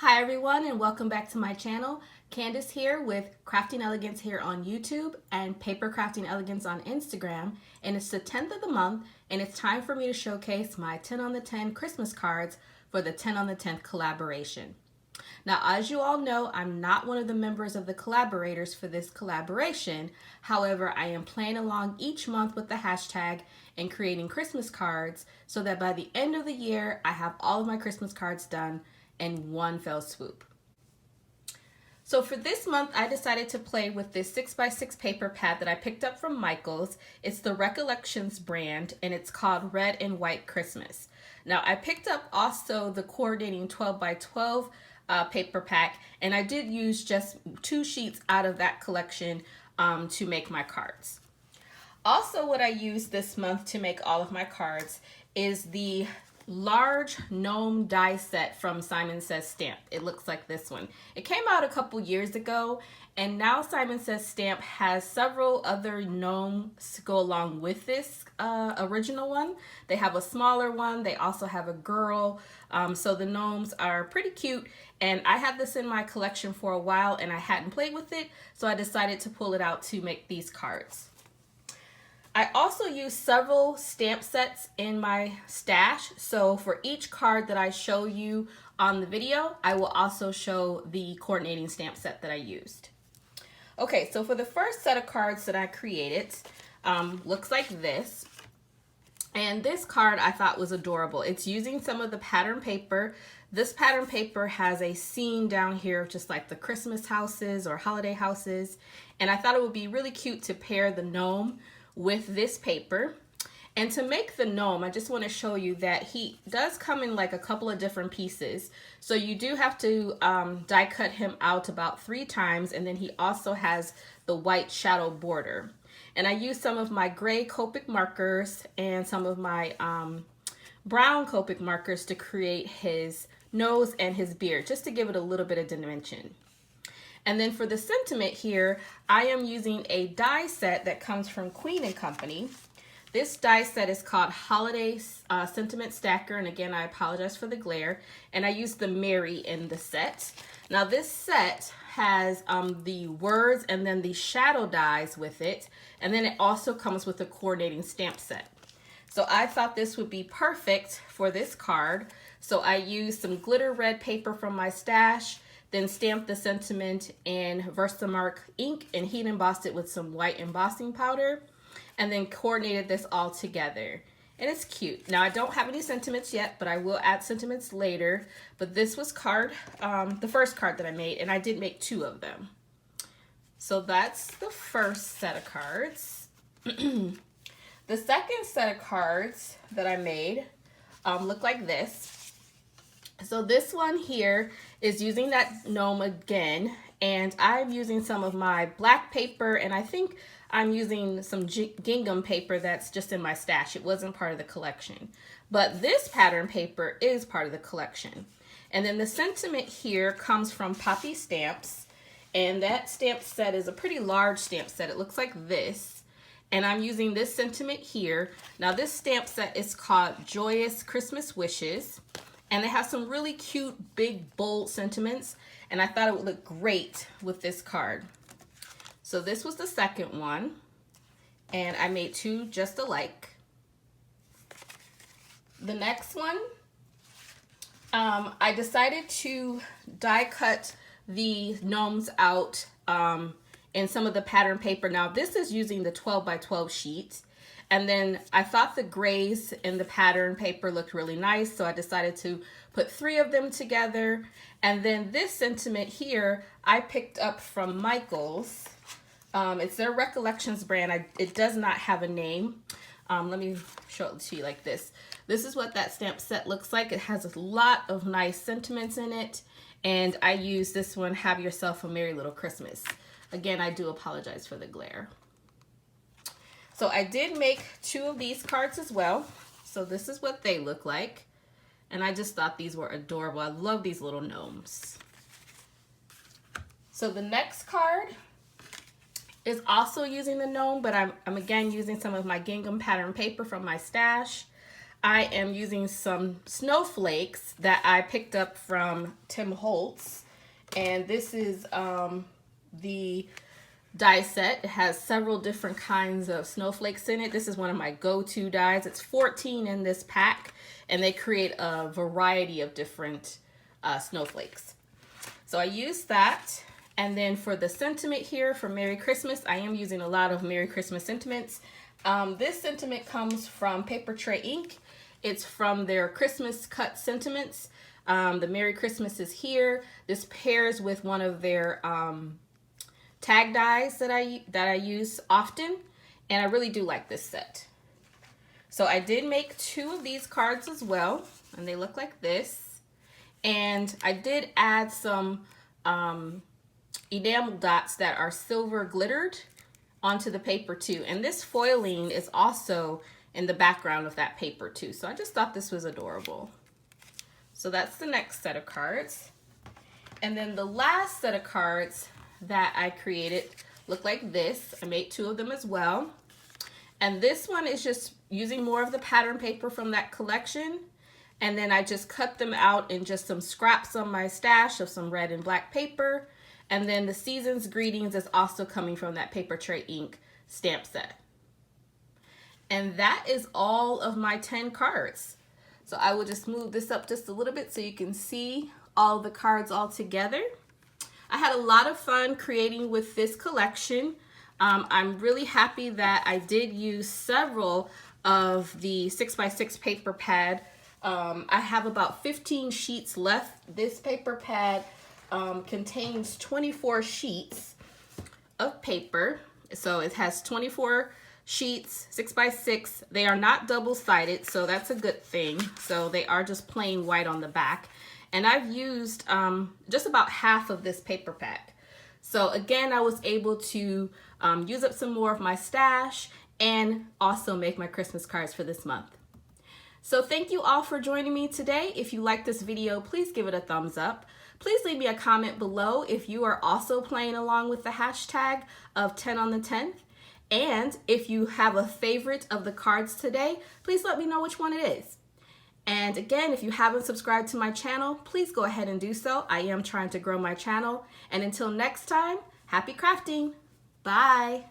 Hi everyone and welcome back to my channel. Candace here with Crafting Elegance here on YouTube and Paper Crafting Elegance on Instagram, and it's the 10th of the month and it's time for me to showcase my 10 on the 10 Christmas cards for the 10 on the 10th collaboration. Now, as you all know, I'm not one of the members of the collaborators for this collaboration. However, I am playing along each month with the hashtag and creating Christmas cards so that by the end of the year, I have all of my Christmas cards done in one fell swoop. So for this month, I decided to play with this 6x6 paper pad that I picked up from Michaels. It's the Recollections brand and it's called Red and White Christmas. Now I picked up also the coordinating 12x12 paper pack, and I did use just 2 sheets out of that collection to make my cards. Also, what I used this month to make all of my cards is the Large Gnome die set from Simon Says Stamp. It looks like this one. It came out a couple years ago, and now Simon Says Stamp has several other gnomes to go along with this original one. They have a smaller one. They also have a girl. So the gnomes are pretty cute, and I had this in my collection for a while and I hadn't played with it, so I decided to pull it out to make these cards. I also used several stamp sets in my stash, so for each card that I show you on the video, I will also show the coordinating stamp set that I used. Okay, so for the first set of cards that I created, looks like this. And this card I thought was adorable. It's using some of the pattern paper. This pattern paper has a scene down here, just like the Christmas houses or holiday houses. And I thought it would be really cute to pair the gnome with this paper. And to make the gnome, I just want to show you that he does come in like a couple of different pieces. So you do have to die cut him out about 3 times, and then he also has the white shadow border. And I used some of my gray Copic markers and some of my brown Copic markers to create his nose and his beard, just to give it a little bit of dimension. And then for the sentiment here, I am using a die set that comes from Queen & Company. This die set is called Holiday Sentiment Stacker, and again, I apologize for the glare. And I used the Mary in the set. Now this set has the words and then the shadow dies with it, and then it also comes with a coordinating stamp set. So I thought this would be perfect for this card. So I used some glitter red paper from my stash, then stamped the sentiment in Versamark ink and heat embossed it with some white embossing powder, and then coordinated this all together. And it's cute. Now I don't have any sentiments yet, but I will add sentiments later. But this was the first card that I made, and I did make 2 of them. So that's the first set of cards. The second set of cards that I made look like this. So this one here is using that gnome again, and I'm using some of my black paper, and I think I'm using some gingham paper that's just in my stash. It wasn't part of the collection, but this pattern paper is part of the collection. And then the sentiment here comes from Poppy Stamps, and that stamp set is a pretty large stamp set. It looks like this, and I'm using this sentiment here. Now this stamp set is called Joyous Christmas Wishes, and it has some really cute, big, bold sentiments, and I thought it would look great with this card. So this was the second one, and I made 2 just alike. The next one, I decided to die cut the gnomes out in some of the pattern paper. Now this is using the 12x12 sheet. And then I thought the grays in the pattern paper looked really nice, so I decided to put 3 of them together. And then this sentiment here, I picked up from Michaels. It's their Recollections brand. It does not have a name. Let me show it to you like this. This is what that stamp set looks like. It has a lot of nice sentiments in it. And I use this one, Have Yourself a Merry Little Christmas. Again, I do apologize for the glare. So I did make 2 of these cards as well. So this is what they look like. And I just thought these were adorable. I love these little gnomes. So the next card is also using the gnome, but I'm again using some of my gingham pattern paper from my stash. I am using some snowflakes that I picked up from Tim Holtz. And this is the die set. It has several different kinds of snowflakes in it. This is one of my go-to dies. It's 14 in this pack, and they create a variety of different snowflakes. So I used that. And then for the sentiment here for Merry Christmas, I am using a lot of Merry Christmas sentiments. This sentiment comes from Paper Tray Ink. It's from their Christmas cut sentiments. The Merry Christmas is here. This pairs with one of their tag dies that I use often, and I really do like this set. So I did make 2 of these cards as well, and they look like this. And I did add some enamel dots that are silver glittered onto the paper too. And this foiling is also in the background of that paper too. So I just thought this was adorable. So that's the next set of cards. And then the last set of cards that I created look like this. I made 2 of them as well. And this one is just using more of the pattern paper from that collection. And then I just cut them out in just some scraps on my stash of some red and black paper. And then the Season's Greetings is also coming from that Paper Tray Ink stamp set. And that is all of my 10 cards. So I will just move this up just a little bit so you can see all the cards all together. I had a lot of fun creating with this collection. I'm really happy that I did use several of the 6x6 paper pad. I have about 15 sheets left. This paper pad contains 24 sheets of paper. So it has 24 sheets, 6x6. They are not double-sided, so that's a good thing. So they are just plain white on the back. And I've used just about half of this paper pack. So again, I was able to use up some more of my stash and also make my Christmas cards for this month. So thank you all for joining me today. If you like this video, please give it a thumbs up. Please leave me a comment below if you are also playing along with the hashtag of 10 on the 10th. And if you have a favorite of the cards today, please let me know which one it is. And again, if you haven't subscribed to my channel, please go ahead and do so. I am trying to grow my channel. And until next time, happy crafting. Bye.